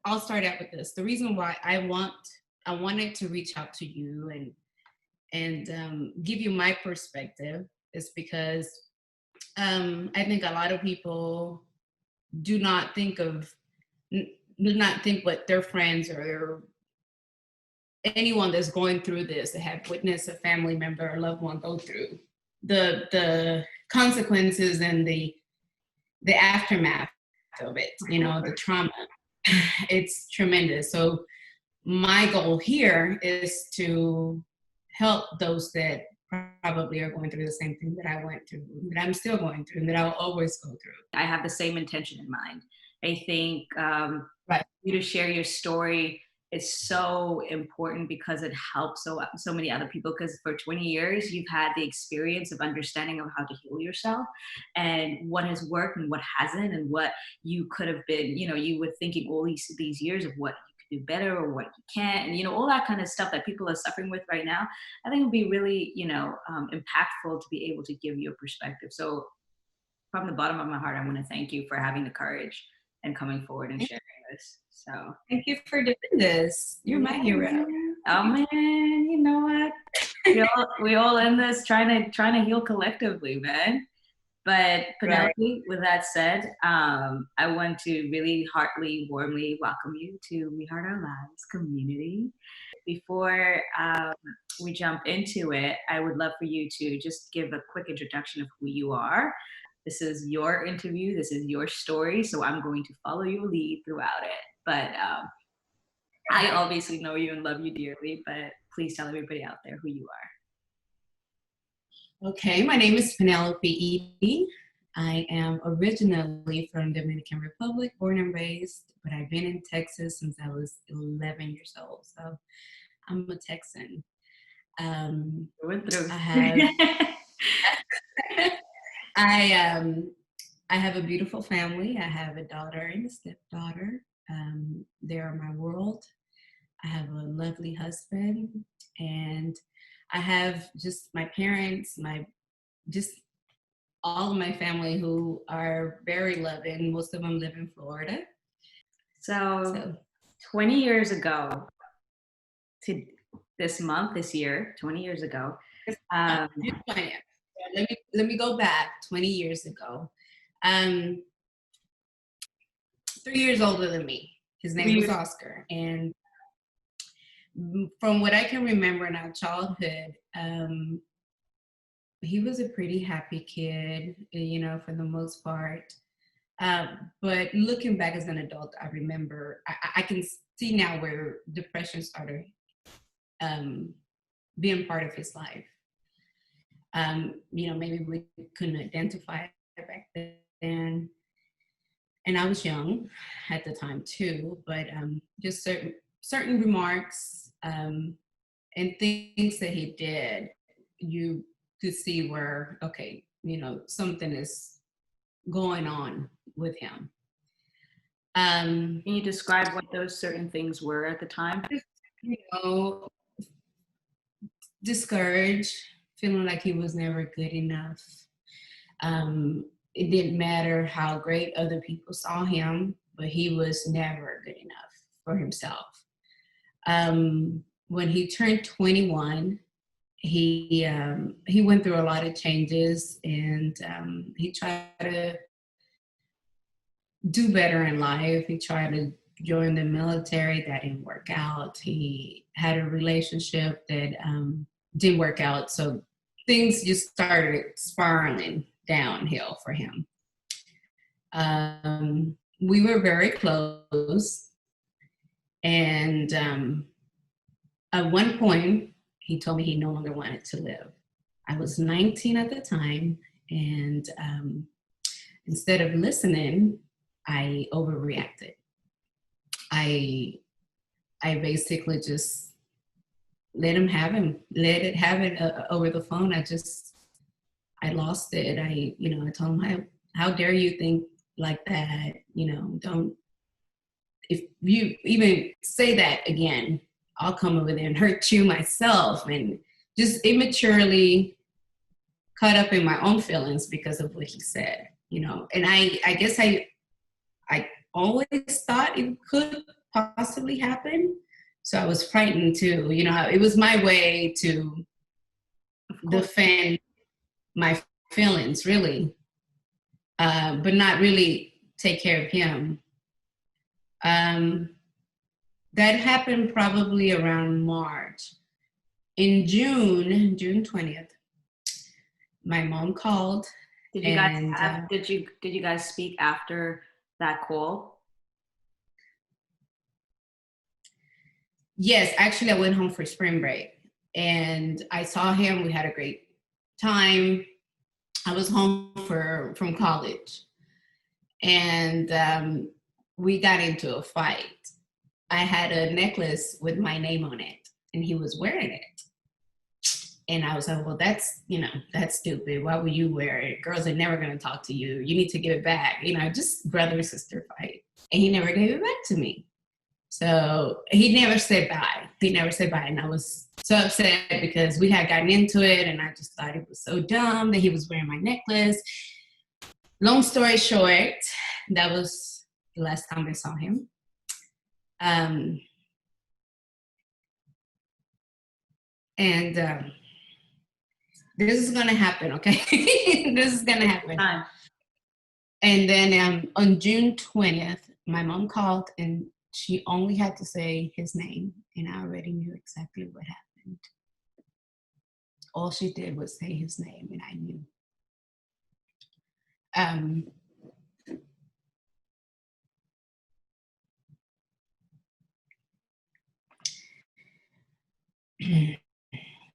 I'll start out with this. The reason why I wanted to reach out to you and give you my perspective is because I think a lot of people do not think what their friends or anyone that's going through this, that have witnessed a family member or loved one go through the consequences and the aftermath of it, the trauma. It's tremendous. So my goal here is to help those that probably are going through the same thing that I went through, that I'm still going through, and that I'll always go through. I have the same intention in mind. I think Right. you to share your story is so important because it helps so many other people. Because for 20 years, you've had the experience of understanding of how to heal yourself and what has worked and what hasn't, and what you could have been. You were thinking all these years of what you could do better or what you can't, and all that kind of stuff that people are suffering with right now. I think it would be really impactful to be able to give you a perspective. So from the bottom of my heart, I want to thank you for having the courage and coming forward and sharing this. So thank you for doing this. You're my hero. Oh man, you know what? we all in this trying to heal collectively, man. But Penelope, Right. with that said, I want to really heartily, warmly welcome you to We Heart Our Lives community. Before we jump into it, I would love for you to just give a quick introduction of who you are. This is your interview. This is your story. So I'm going to follow your lead throughout it. But I obviously know you and love you dearly, but please tell everybody out there who you are. Okay, my name is Penelope Eaddy. I am originally from Dominican Republic, born and raised, but I've been in Texas since I was 11 years old. So I'm a Texan. Through. I have a beautiful family. I have a daughter and a stepdaughter. They are my world. I have a lovely husband, and I have just my parents, just all of my family who are very loving. Most of them live in Florida. So 20 years ago, to this year, 20 years ago. Let me go back 20 years ago. 3 years older than me. His name was Oscar. And from what I can remember in our childhood, he was a pretty happy kid, for the most part. But looking back as an adult, I remember, I can see now where depression started being part of his life. Maybe we couldn't identify it back then. And I was young at the time too, but just certain remarks and things that he did, you could see where, okay, something is going on with him. Can you describe what those certain things were at the time? Discouraged, feeling like he was never good enough. It didn't matter how great other people saw him, but he was never good enough for himself. When he turned 21, he went through a lot of changes, and he tried to do better in life. He tried to join the military. That didn't work out. He had a relationship that didn't work out. So things just started spiraling downhill for him. We were very close. And at one point, he told me he no longer wanted to live. I was 19 at the time. And instead of listening, I overreacted. I basically just let it have it over the phone. I lost it. I told him, how dare you think like that? Don't, if you even say that again, I'll come over there and hurt you myself. And just immaturely caught up in my own feelings because of what he said, and I guess I always thought it could possibly happen. So I was frightened too. You know, it was my way to defend my feelings, really, but not really take care of him. That happened probably around March. In June 20th, my mom called. Did you guys and have, did you guys speak after that call? Yes, actually, I went home for spring break and I saw him. We had a great time. I was home from college, and we got into a fight. I had a necklace with my name on it, and he was wearing it. And I was like, well, that's stupid. Why would you wear it? Girls are never going to talk to you. You need to give it back. You know, just brother sister fight. And he never gave it back to me. So he never said bye. He never said bye. And I was so upset because we had gotten into it, and I just thought it was so dumb that he was wearing my necklace. Long story short, that was the last time I saw him. This is gonna happen, okay? This is gonna happen. And then on June 20th, my mom called, and she only had to say his name, and I already knew exactly what happened. All she did was say his name, and I knew.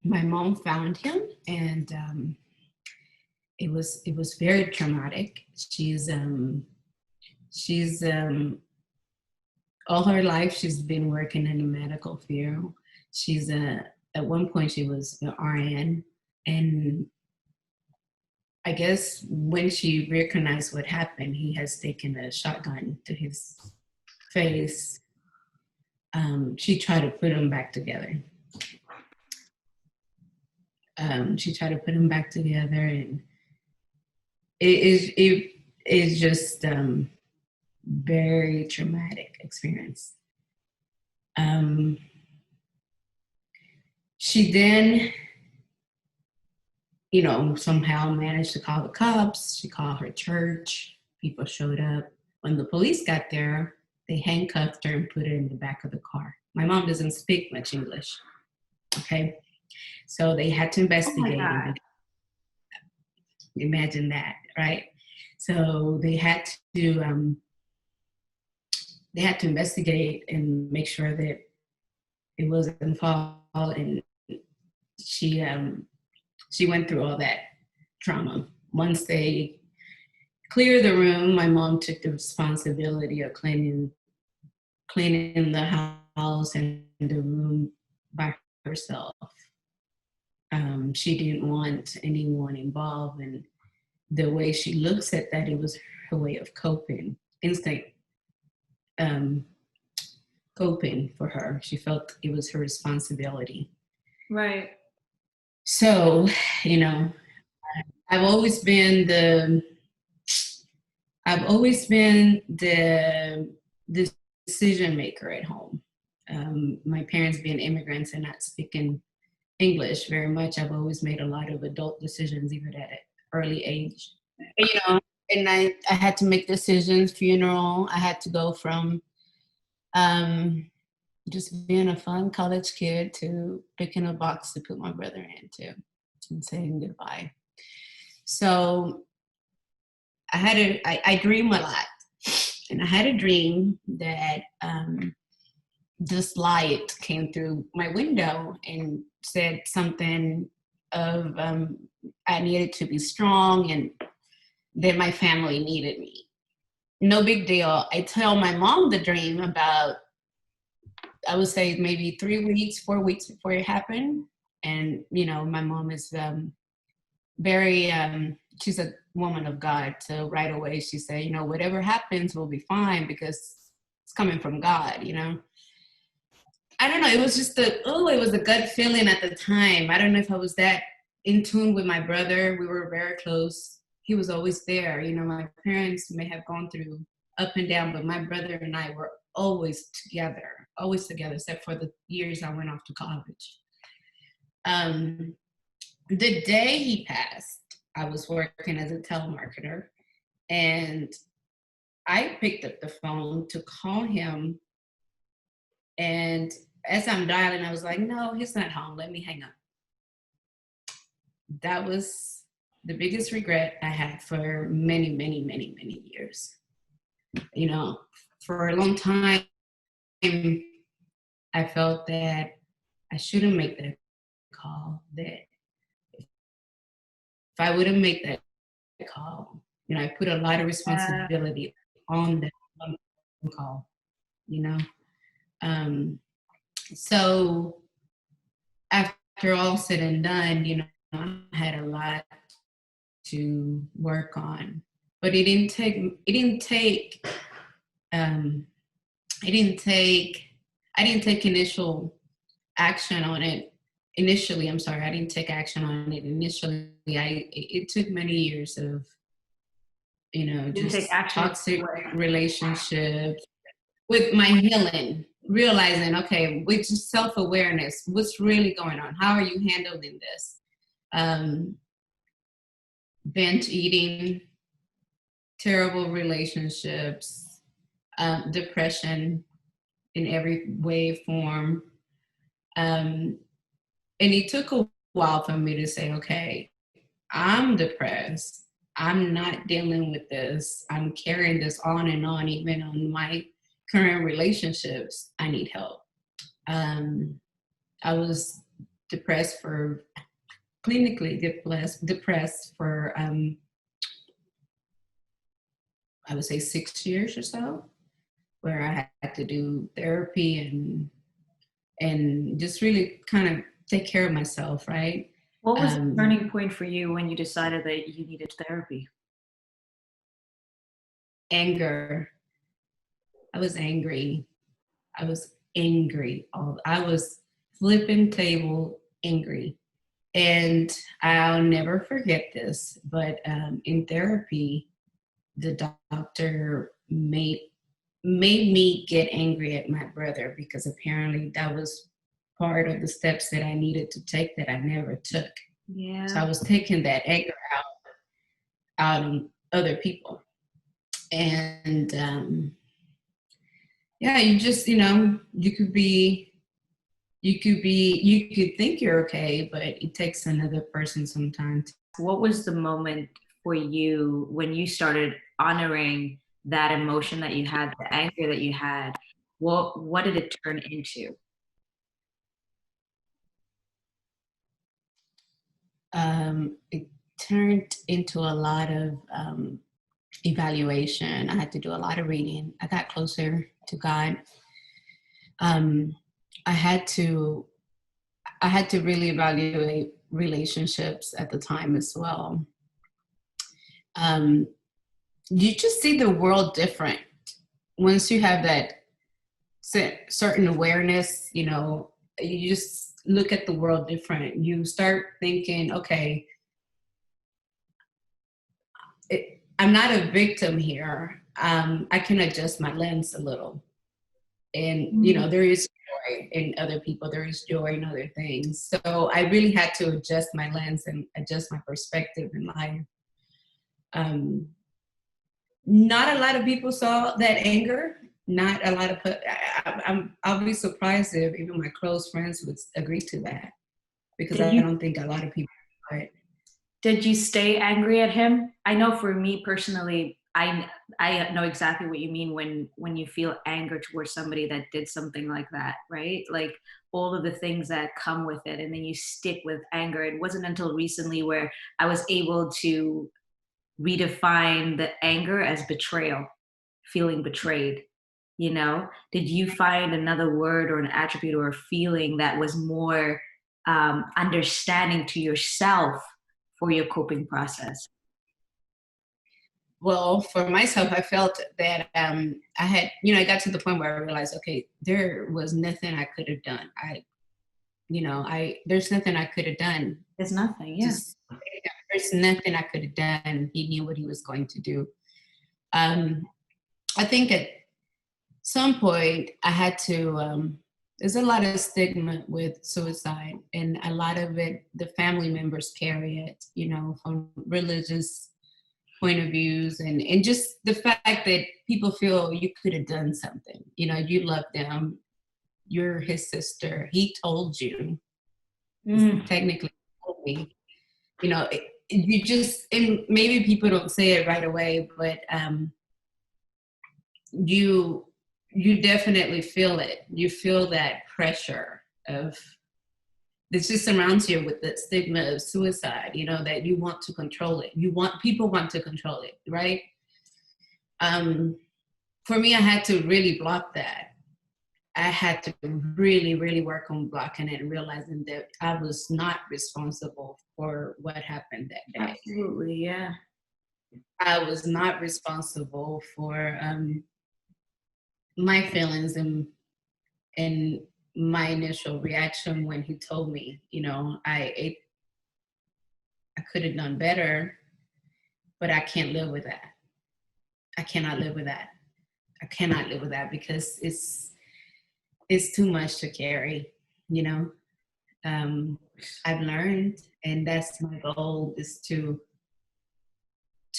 My mom found him, and it was very traumatic. She's all her life she's been working in the medical field. She's at one point she was an RN, and I guess when she recognized what happened, he has taken a shotgun to his face. She tried to put him back together. And it is just very traumatic experience. She then, somehow managed to call the cops. She called her church. People showed up. When the police got there, they handcuffed her and put her in the back of the car. My mom doesn't speak much English, okay? So they had to investigate. Oh, imagine that, right? So they had to investigate and make sure that it wasn't false. And she went through all that trauma. Once they cleared the room, my mom took the responsibility of cleaning the house and the room by herself. She didn't want anyone involved, and the way she looks at that, it was her way of coping, instant coping for her. She felt it was her responsibility. Right. So, I've always been the decision maker at home. My parents being immigrants and not speaking English very much, I've always made a lot of adult decisions, even at an early age. And I had to make decisions, funeral. I had to go from just being a fun college kid to picking a box to put my brother into and saying goodbye. So I dream a lot. And I had a dream that this light came through my window and said something of I needed to be strong and that my family needed me. No big deal. I tell my mom the dream about, I would say maybe 3 weeks, 4 weeks before it happened. And, my mom is very, she's a woman of God. So right away she said, whatever happens will be fine because it's coming from God, I don't know. It was just it was a gut feeling at the time. I don't know if I was that in tune with my brother. We were very close. He was always there. My parents may have gone through up and down, but my brother and I were always together, except for the years I went off to college. Um, the day he passed, I was working as a telemarketer, and I picked up the phone to call him. And as I'm dialing, I was like, no, he's not home. Let me hang up. That was the biggest regret I had for many, many, many, many years. You know, for a long time, I felt that I shouldn't make that call, that if I wouldn't make that call, I put a lot of Yeah. responsibility on that phone call, you know. Um, so after all said and done, I had a lot to work on, but um, I didn't take initial action on it initially. I'm sorry, I didn't take action on it initially. It took many years of, Didn't take just action. toxic relationships with my healing, realizing, okay, with just self-awareness, what's really going on? How are you handling this? Um, Binge eating, terrible relationships, depression in every way, form. Um, and it took a while for me to say, okay, I'm depressed. I'm not dealing with this. I'm carrying this on, even on my current relationships. I need help. I was depressed for clinically depressed for I would say 6 years or so, where I had to do therapy and just really kind of take care of myself, right? What was the Um, turning point for you when you decided that you needed therapy? Anger. I was angry. I was angry. I was flipping table angry. And I'll never forget this, but in therapy, the doctor made me get angry at my brother because apparently that was part of the steps that I needed to take that I never took. So Yeah. I was taking that anger out on other people. And yeah, you just, you could think you're okay, but it takes another person sometimes. What was the moment for you when you started honoring that emotion that you had, the anger that you had? What did it turn into? It turned into a lot of evaluation. I had to do a lot of reading. I got closer to God. Um, I had to really evaluate relationships at the time as well. Um, you just see the world different once you have that certain awareness. You just look at the world different. You start thinking, okay, I'm not a victim here. I can adjust my lens a little. And, Mhm. there is joy in other people, there is joy in other things. So I really had to adjust my lens and adjust my perspective in life. Um, Not a lot of people saw that anger. Not a lot of, I'll be surprised if even my close friends would agree to that, because Did I you don't think a lot of people, but did you stay angry at him? I know for me personally, I know exactly what you mean when you feel anger towards somebody that did something like that, right? Like all of the things that come with it, and then you stick with anger. It wasn't until recently where I was able to redefine the anger as betrayal, feeling betrayed. Did you find another word or an attribute or a feeling that was more understanding to yourself for your coping process? well, for myself, I felt that I had, I got to the point where I realized, okay, there was nothing I could have done. There's nothing I could have done. There's nothing, yeah. Just, there's nothing I could have done. He knew what he was going to do. Um, I think at some point I had to, there's a lot of stigma with suicide, and a lot of it, the family members carry it, you know, from religious point of views, and just the fact that people feel you could have done something, you know, you love them, you're his sister, he told you, Mm. technically told me, you know, you just, and maybe people don't say it right away, but you you definitely feel it. You feel that pressure of, this just surrounds you with the stigma of suicide, you know, that you want to control it. People want to control it, right? Um, for me, I had to really block that. I had to really, really work on blocking it and realizing that I was not responsible for what happened that day. Absolutely, yeah. I was not responsible for my feelings and my initial reaction when he told me, you know, I could have done better, but I can't live with that. I cannot live with that. I cannot live with that because it's too much to carry, you know. I've learned, and that's my goal, is to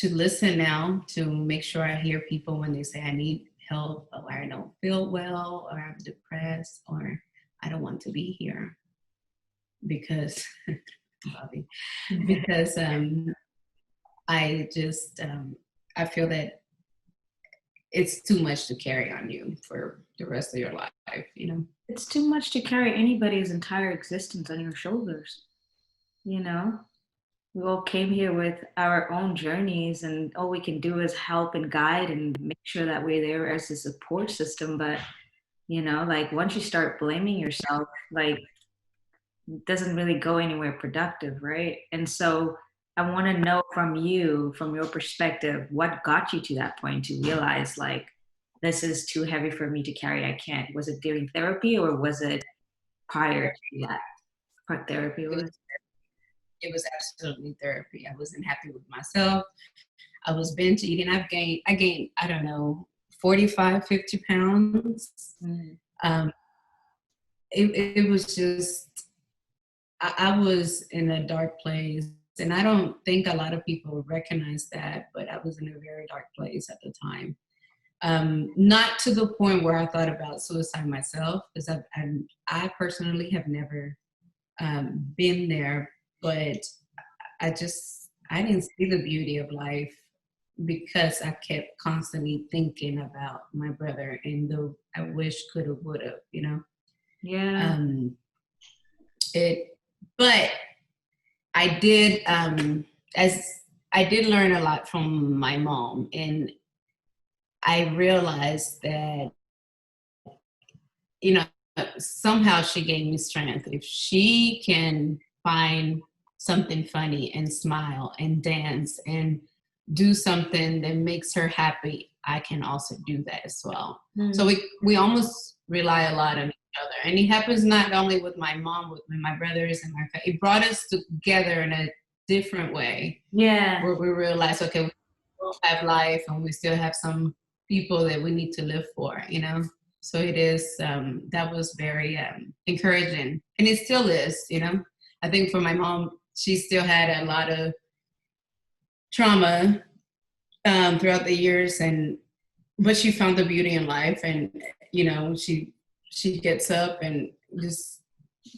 listen now, to make sure I hear people when they say I need help, or I don't feel well, or I'm depressed, or I don't want to be here because Bobby, because I just I feel that it's too much to carry on you for the rest of your life, you know. It's too much to carry anybody's entire existence on your shoulders, you know? We all came here with our own journeys, and all we can do is help and guide and make sure that we're there as a support system. But, like once you start blaming yourself, like it doesn't really go anywhere productive, right? And so I want to know from you, from your perspective, what got you to that point to realize like this is too heavy for me to carry. I can't. Was it during therapy or was it prior to that? Part therapy It was. was it was absolutely therapy. I wasn't happy with myself. I was binge eating. I gained, I don't know, 45, 50 pounds. Mm. Um, it was just, I was in a dark place. And I don't think a lot of people recognize that, but I was in a very dark place at the time. Not to the point where I thought about suicide myself, because I personally have never been there, but I didn't see the beauty of life because I kept constantly thinking about my brother and the I wish, could have, would have, you know. Yeah. Um, it, but I did, as I did learn a lot from my mom, and I realized that, you know, somehow she gave me strength. If she can find something funny and smile and dance and do something that makes her happy, I can also do that as well. Mm. So we almost rely a lot on each other. And it happens not only with my mom, with my brothers and it brought us together in a different way. Yeah. Where we realize, okay, we still have life and we still have some people that we need to live for, you know? So it is, that was very encouraging. And it still is, you know? I think for my mom, she still had a lot of trauma throughout the years, but she found the beauty in life, and you know, she gets up and just.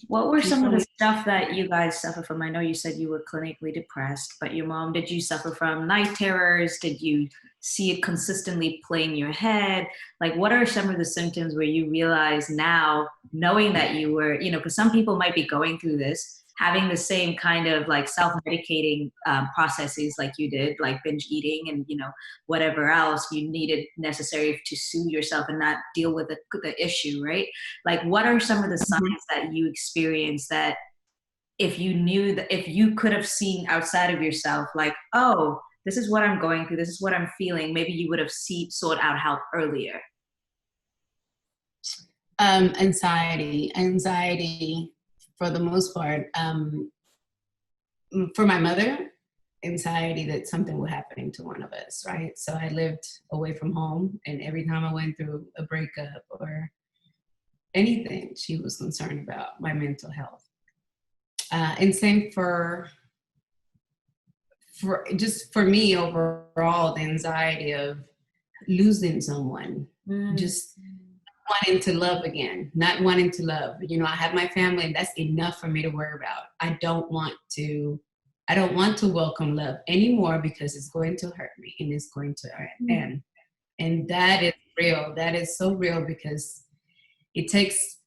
What were some of the stuff that you guys suffer from? I know you said you were clinically depressed, but your mom, did you suffer from night terrors? Did you see it consistently play in your head? Like, what are some of the symptoms where you realize now, knowing that you were, because some people might be going through this, having the same kind of like self-medicating processes like you did, like binge eating and, whatever else you needed necessary to soothe yourself and not deal with the issue, right? Like, what are some of the signs that you experienced that if you knew that, if you could have seen outside of yourself, like, oh, this is what I'm going through, this is what I'm feeling, maybe you would have sought out help earlier? Anxiety for the most part. For my mother, anxiety that something was happening to one of us, right? So I lived away from home, and every time I went through a breakup or anything, she was concerned about my mental health. And same for just for me overall, the anxiety of losing someone, just wanting to love again, not wanting to love. You know, I have my family, and that's enough for me to worry about. I don't want to welcome love anymore because it's going to hurt me and it's going to end. And that is real. That is so real because it takes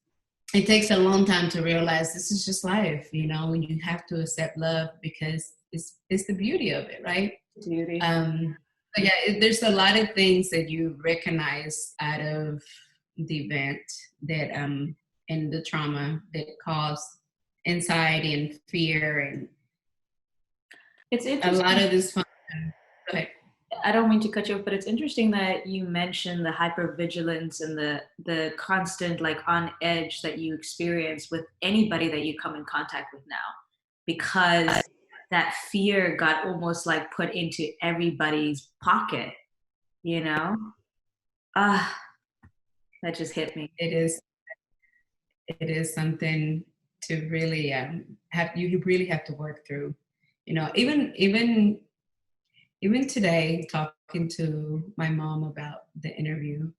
a long time to realize this is just life, you know, and you have to accept love because it's the beauty of it, right? Beauty. But yeah, there's a lot of things that you recognize out of the event that and the trauma that caused anxiety and fear and It's a lot interesting. of this fun. Go ahead. I don't mean to cut you off, but it's interesting that you mentioned the hypervigilance and the constant like on edge that you experience with anybody that you come in contact with now, because that fear got almost like put into everybody's pocket, you know? Ah, that just hit me. It is something to really have you really have to work through. You know, even today, talking to my mom about the interview,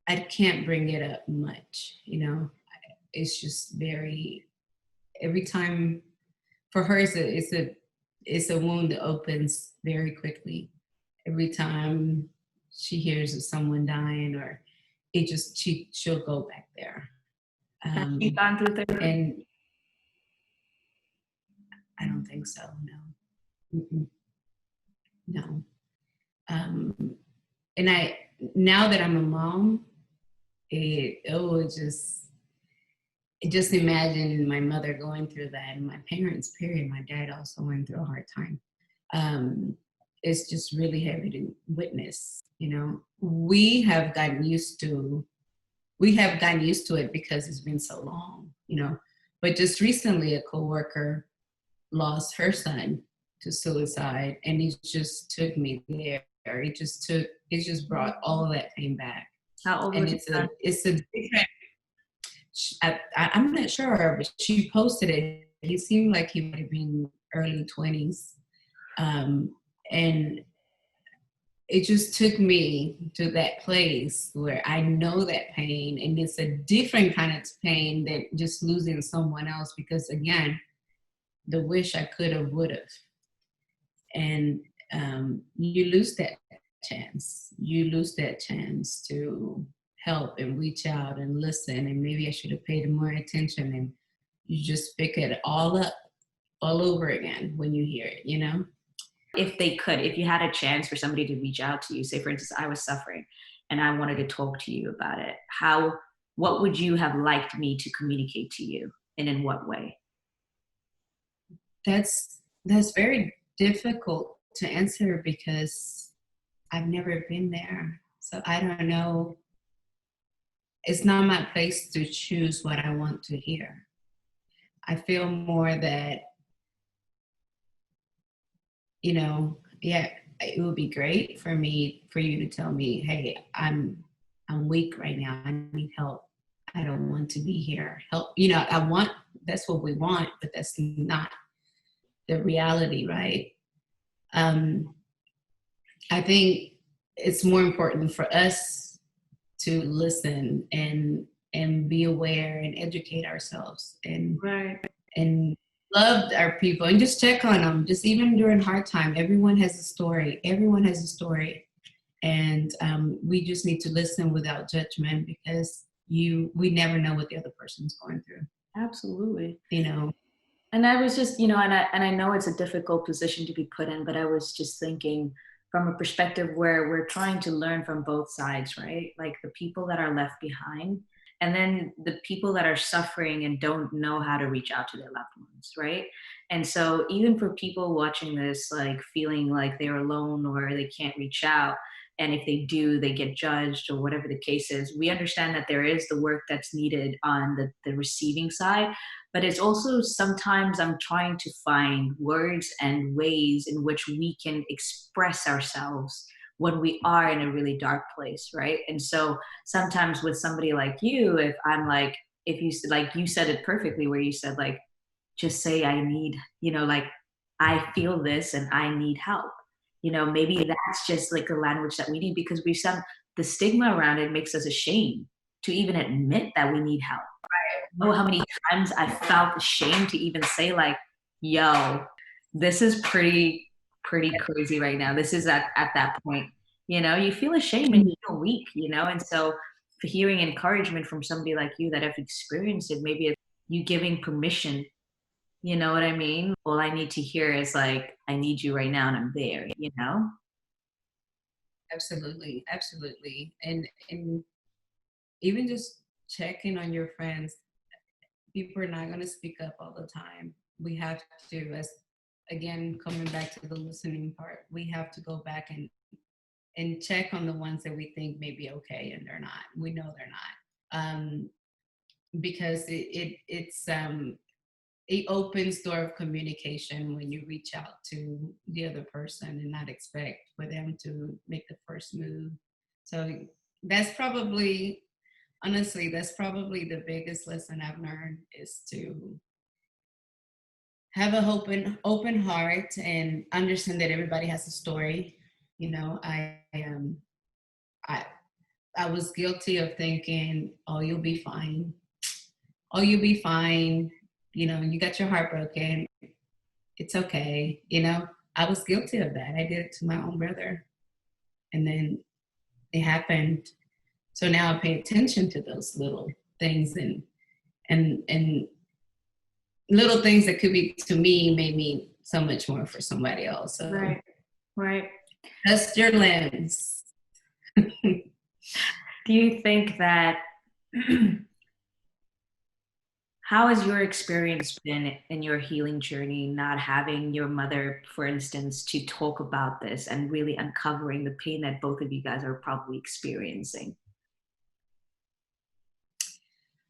I can't bring it up much. You know, it's just very every time for her. It's a wound that opens very quickly. Every time she hears of someone dying, or she'll go back there. Has she gone through therapy? And I don't think so. No, no. Um, and I now that I'm a mom, it just imagine my mother going through that, and my parents. Period. My dad also went through a hard time. Um, it's just really heavy to witness. You know, we have gotten used to it because it's been so long. You know, but just recently, a coworker lost her son to suicide, and it just took me there. It just brought all of that pain back. How old And was your son? it's a different. I'm not sure, but she posted it. He seemed like he might have been early 20s, and it just took me to that place where I know that pain, and it's a different kind of pain than just losing someone else. Because again, the wish I could have, would have. And you lose that chance. You lose that chance to help and reach out and listen. And maybe I should have paid more attention. And you just pick it all up all over again when you hear it, you know? If you had a chance for somebody to reach out to you, say for instance, I was suffering and I wanted to talk to you about it, what would you have liked me to communicate to you, and in what way? That's very difficult to answer because I've never been there. So I don't know. It's not my place to choose what I want to hear. I feel more that, you know, yeah, it would be great for you to tell me, hey, I'm weak right now. I need help. I don't want to be here. Help, you know, that's what we want, but that's not the reality, right? I think it's more important for us to listen and be aware and educate ourselves Right. and love our people and just check on them. Just even during hard time, everyone has a story. Everyone has a story, and we just need to listen without judgment because we never know what the other person's going through. Absolutely. You know. And I was just, and I know it's a difficult position to be put in, but I was just thinking from a perspective where we're trying to learn from both sides, right? Like the people that are left behind, and then the people that are suffering and don't know how to reach out to their loved ones, right? And so even for people watching this, like feeling like they're alone or they can't reach out, and if they do, they get judged or whatever the case is. We understand that there is the work that's needed on the receiving side, but it's also sometimes I'm trying to find words and ways in which we can express ourselves when we are in a really dark place, right? And so sometimes with somebody like you, if I'm like, if you like you said it perfectly, where you said like, just say I need, like I feel this and I need help. Maybe that's just like the language that we need, because we've some the stigma around it makes us ashamed to even admit that we need help. Oh, how many times I felt ashamed to even say like, yo, this is pretty crazy right now. This is at that point. You feel ashamed and you feel weak, and so for hearing encouragement from somebody like you that have experienced it, maybe it's you giving permission. You know what I mean? All I need to hear is like, I need you right now and I'm there. Absolutely, absolutely. And even just checking on your friends. People are not going to speak up all the time. We have to, as again, coming back to the listening part, we have to go back and check on the ones that we think may be okay and they're not. We know they're not. Because it opens door of communication when you reach out to the other person and not expect for them to make the first move. So that's probably, honestly, that's probably the biggest lesson I've learned, is to have an open heart and understand that everybody has a story. I I was guilty of thinking, oh, you'll be fine. Oh, you'll be fine. You got your heart broken. It's okay. I was guilty of that. I did it to my own brother. And then it happened. So now I pay attention to those little things, and little things that could be to me may mean so much more for somebody else. So Right. that's your lens. Do you think that how has your experience been in your healing journey, not having your mother, for instance, to talk about this and really uncovering the pain that both of you guys are probably experiencing?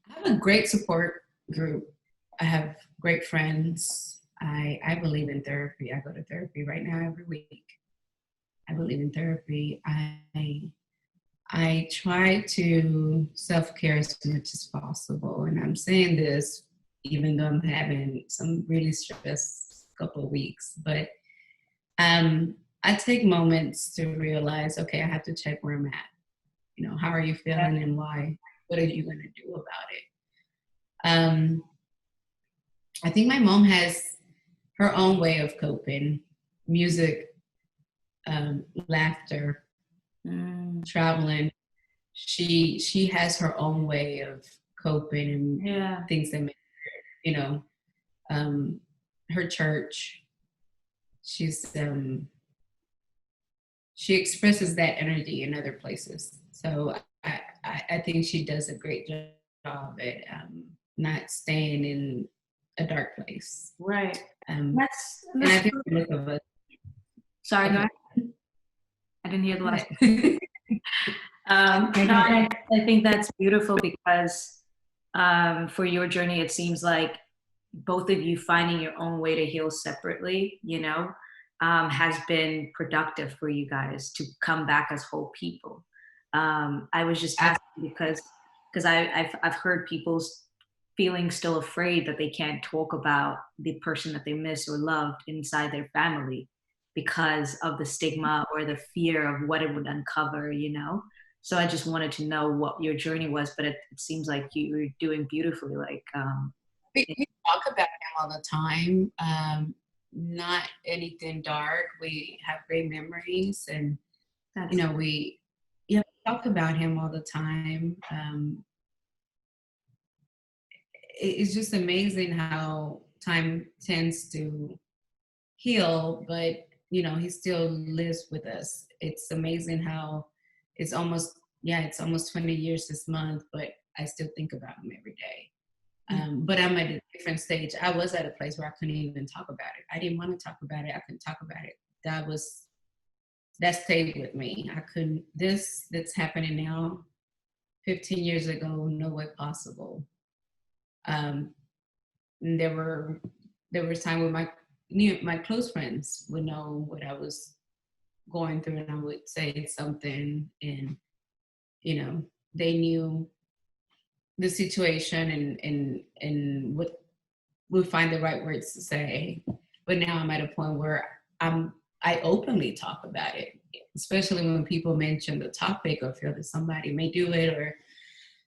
I have a great support group. I have great friends. I believe in therapy. I go to therapy right now every week. I believe in therapy. I try to self-care as much as possible. And I'm saying this even though I'm having some really stressed couple of weeks. But I take moments to realize, okay, I have to check where I'm at. How are you feeling and why? What are you going to do about it? I think my mom has her own way of coping: music, laughter, traveling. She has her own way of coping and things that make her, her church. She expresses that energy in other places. So I think she does a great job at not staying in a dark place. Right. That's and I think both of us. Sorry, go ahead. I didn't hear the last. I think that's beautiful because for your journey, it seems like both of you finding your own way to heal separately, has been productive for you guys to come back as whole people. I was just asking because I've heard people's feeling still afraid that they can't talk about the person that they miss or loved inside their family because of the stigma or the fear of what it would uncover. So I just wanted to know what your journey was, but it seems like you were doing beautifully. Like we talk about him all the time. Not anything dark. We have great memories, and we talk about him all the time. It's just amazing how time tends to heal, but he still lives with us. It's amazing how it's almost 20 years this month, but I still think about him every day. But I'm at a different stage. I was at a place where I couldn't even talk about it. I didn't want to talk about it. I couldn't talk about it. That was that stayed with me. I couldn't, this that's happening now, 15 years ago, no way possible. Um, and there was time when my close friends would know what I was going through, and I would say something, and they knew the situation, and would find the right words to say. But now I'm at a point where I openly talk about it, especially when people mention the topic or feel that somebody may do it, or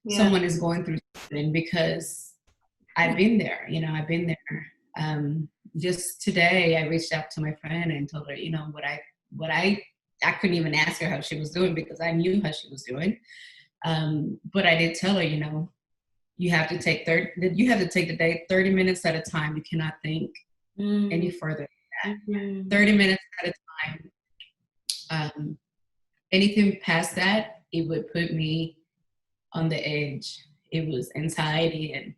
someone is going through something, because I've been there. I've been there. Just today, I reached out to my friend and told her, what I couldn't even ask her how she was doing because I knew how she was doing. But I did tell her, you have to take the day 30 minutes at a time. You cannot think any further than that. 30 minutes at a time. Anything past that, it would put me on the edge. It was anxiety and,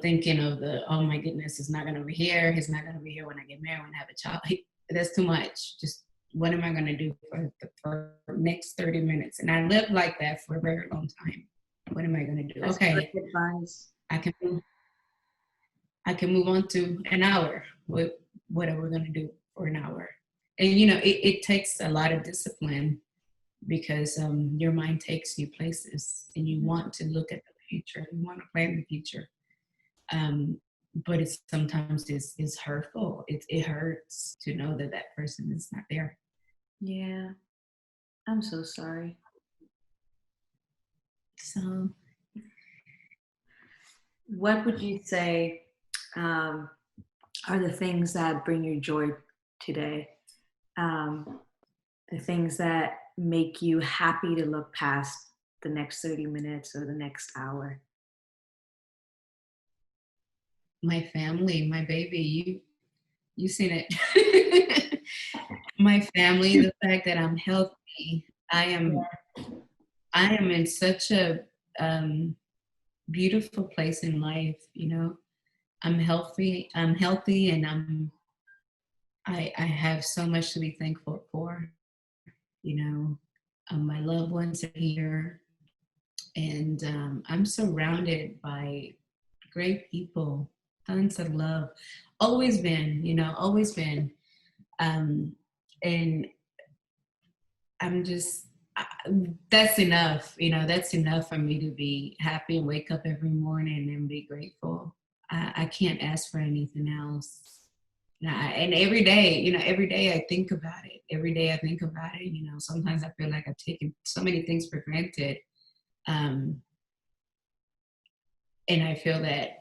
thinking of oh my goodness, he's not going to be here. He's not going to be here when I get married, when I have a child. That's too much. Just what am I going to do for the next 30 minutes? And I lived like that for a very long time. What am I going to do? That's okay, good advice. I can move on to an hour. What are we going to do for an hour? And, it takes a lot of discipline, because your mind takes you places and you want to look at the future. You want to plan the future. But sometimes it's hurtful. It hurts to know that person is not there. Yeah. I'm so sorry. So what would you say are the things that bring you joy today? The things that make you happy to look past the next 30 minutes or the next hour? My family, my baby, you seen it. My family, the fact that I'm healthy. I am in such a beautiful place in life. I'm healthy, and I have so much to be thankful for. My loved ones are here, and I'm surrounded by great people, tons of love. Always been, always been. And I'm just, that's enough. That's enough for me to be happy and wake up every morning and be grateful. I can't ask for anything else. And every day I think about it. Every day I think about it. Sometimes I feel like I've taken so many things for granted. And I feel that,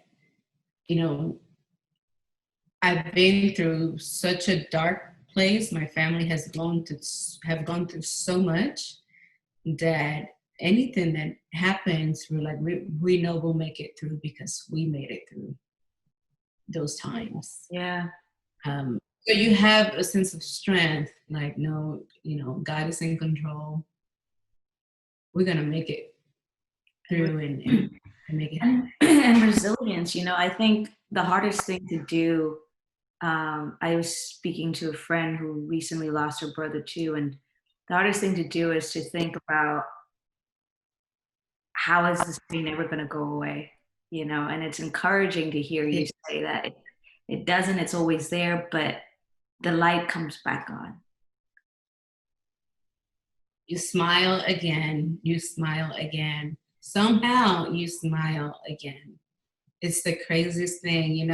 I've been through such a dark place. My family have gone through so much that anything that happens, we're like, we know we'll make it through because we made it through those times. Yeah. So you have a sense of strength, like, no, God is in control. We're gonna make it through and make it happen. And resilience. I think the hardest thing to do. I was speaking to a friend who recently lost her brother too, and the hardest thing to do is to think about how is this pain ever going to go away, and it's encouraging to hear you say that it doesn't, it's always there, but the light comes back on. You smile again, somehow you smile again. It's the craziest thing.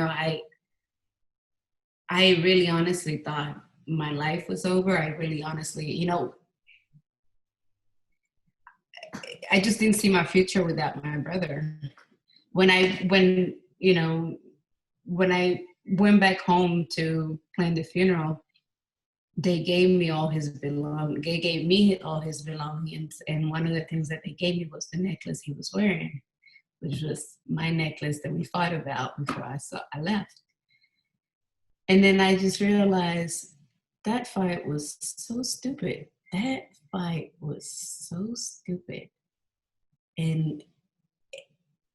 I really honestly thought my life was over. I really honestly, I just didn't see my future without my brother. When I went back home to plan the funeral, they gave me all his belongings. They gave me all his belongings. And one of the things that they gave me was the necklace he was wearing, which was my necklace that we fought about before I left. And then I just realized that fight was so stupid. That fight was so stupid. And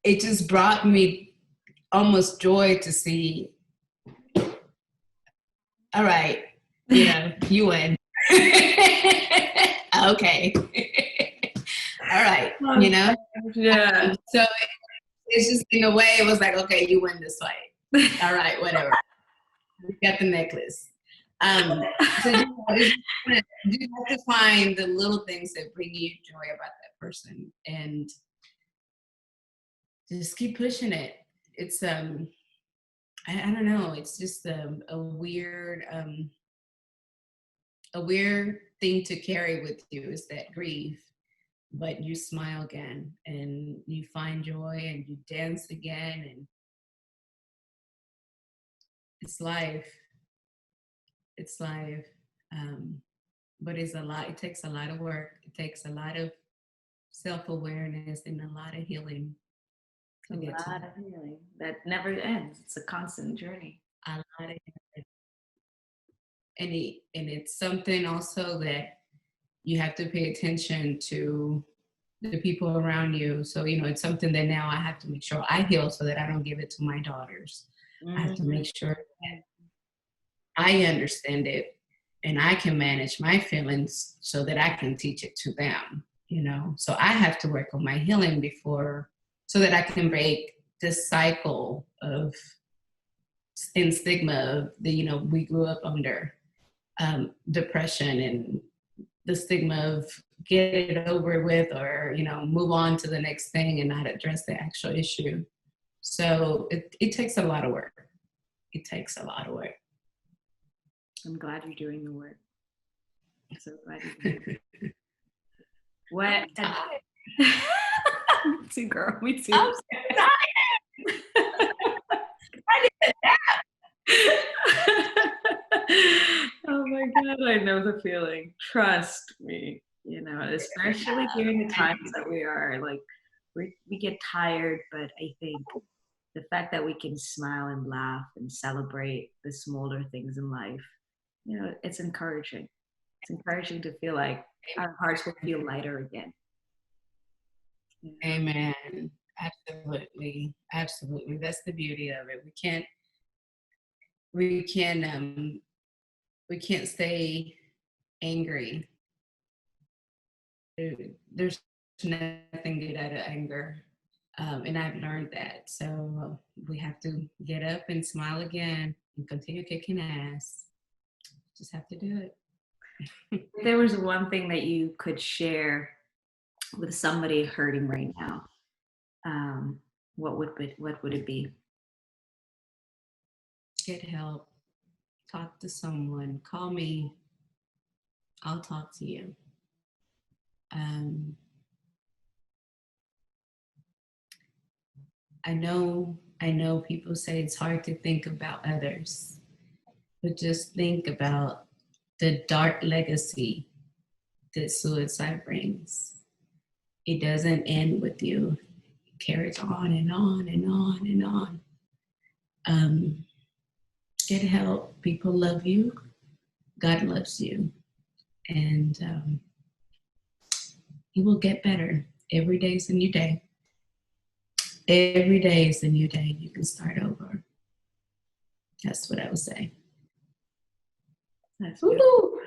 it just brought me almost joy to see, all right, you win, Okay. All right. Oh, yeah. So it's just in a way, it was like, okay, you win this fight. All right, whatever. You got the necklace. So you have to find the little things that bring you joy about that person, and just keep pushing it. It's I don't know. It's just a weird thing to carry with you is that grief. But you smile again, and you find joy, and you dance again, and it's life. It's life. Um, but it's a lot. It takes a lot of work. It takes a lot of self-awareness and a lot of healing to get to Lot that. of healing that never ends. It's a constant journey. A lot of, and it's something also that you have to pay attention to the people around you. So, it's something that now I have to make sure I heal so that I don't give it to my daughters. I have to Mm-hmm. make sure that I understand it and I can manage my feelings so that I can teach it to them. So I have to work on my healing before, so that I can break this cycle of and stigma of we grew up under depression, and the stigma of get it over with, or move on to the next thing and not address the actual issue. So it takes a lot of work. It takes a lot of work. I'm glad you're doing the work. I'm so glad you're doing it. What? Me too, girl. Me too. I'm so tired. I need Oh my God, I know the feeling. Trust me. Especially during the times that we are like, we get tired, but I think the fact that we can smile and laugh and celebrate the smaller things in life, it's encouraging. It's encouraging to feel like our hearts will feel lighter again. Amen. Absolutely. Absolutely. That's the beauty of it. We can we can't stay angry. There's nothing good out of anger. And I've learned that. So we have to get up and smile again and continue kicking ass. Just have to do it. If there was one thing that you could share with somebody hurting right now, what would it be? Get help. Talk to someone. Call me. I'll talk to you. Um, I know people say it's hard to think about others, but just think about the dark legacy that suicide brings. It doesn't end with you. It carries on and on and on and on. Get help. People love you. God loves you. And you will get better. Every day is a new day. Every day is a new day. You can start over. That's what I would say. That's beautiful.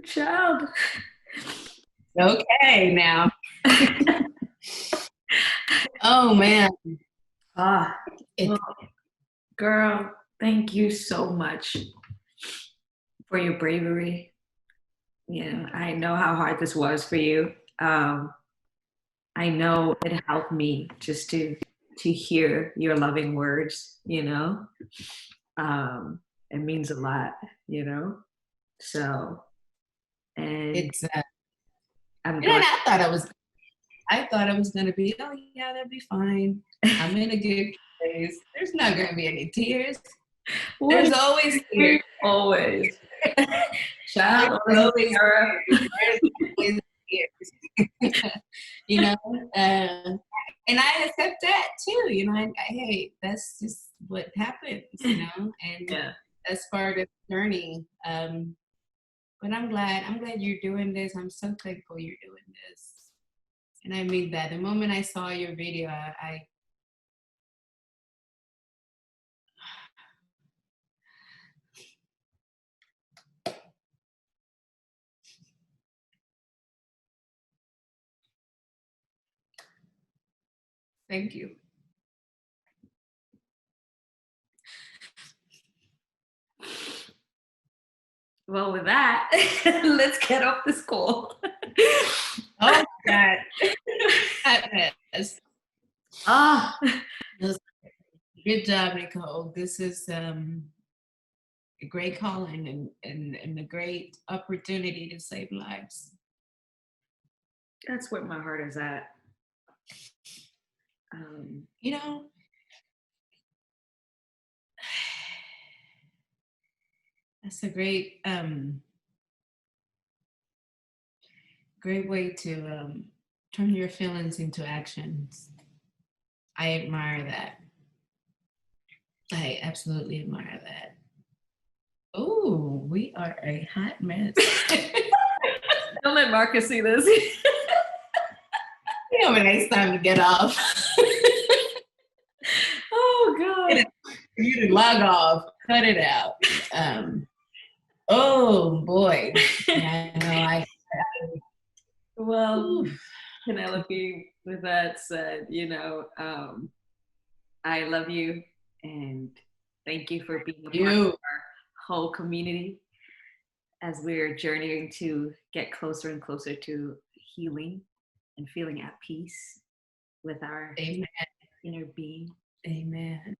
Child. Okay, now. Oh, man. Well, girl, thank you so much for your bravery. I know how hard this was for you. I know it helped me just to hear your loving words. It means a lot. So, and It's I'm and glad. I thought it was gonna be, oh yeah, that'd be fine. I'm in a good place. There's not gonna be any tears. There's always tears. Always. Child, There's always always Sarah. tears. There's always tears. you know, and I accept that too. Hey, that's just what happens. And Yeah. that's part of the journey. But I'm glad you're doing this. I'm so thankful you're doing this. And I mean that. The moment I saw your video, Thank you. Well, with that, let's get off this call. Oh my God. Yes. Ah, Good job, Nicole. This is a great calling and a great opportunity to save lives. that's where my heart is at. Um, You know, that's a great way to turn your feelings into actions. I admire that. I absolutely admire that. Oh, we are a hot mess. don't let Marcus see this. You know, when it's time to get off. Oh God. You to log off, cut it out. Oh boy. Yeah, I know. Well, Oof. Penelope, with that said, I love you and thank you for being a part of You. our whole community as we're journeying to get closer and closer to healing and feeling at peace with our Amen. inner being. Amen.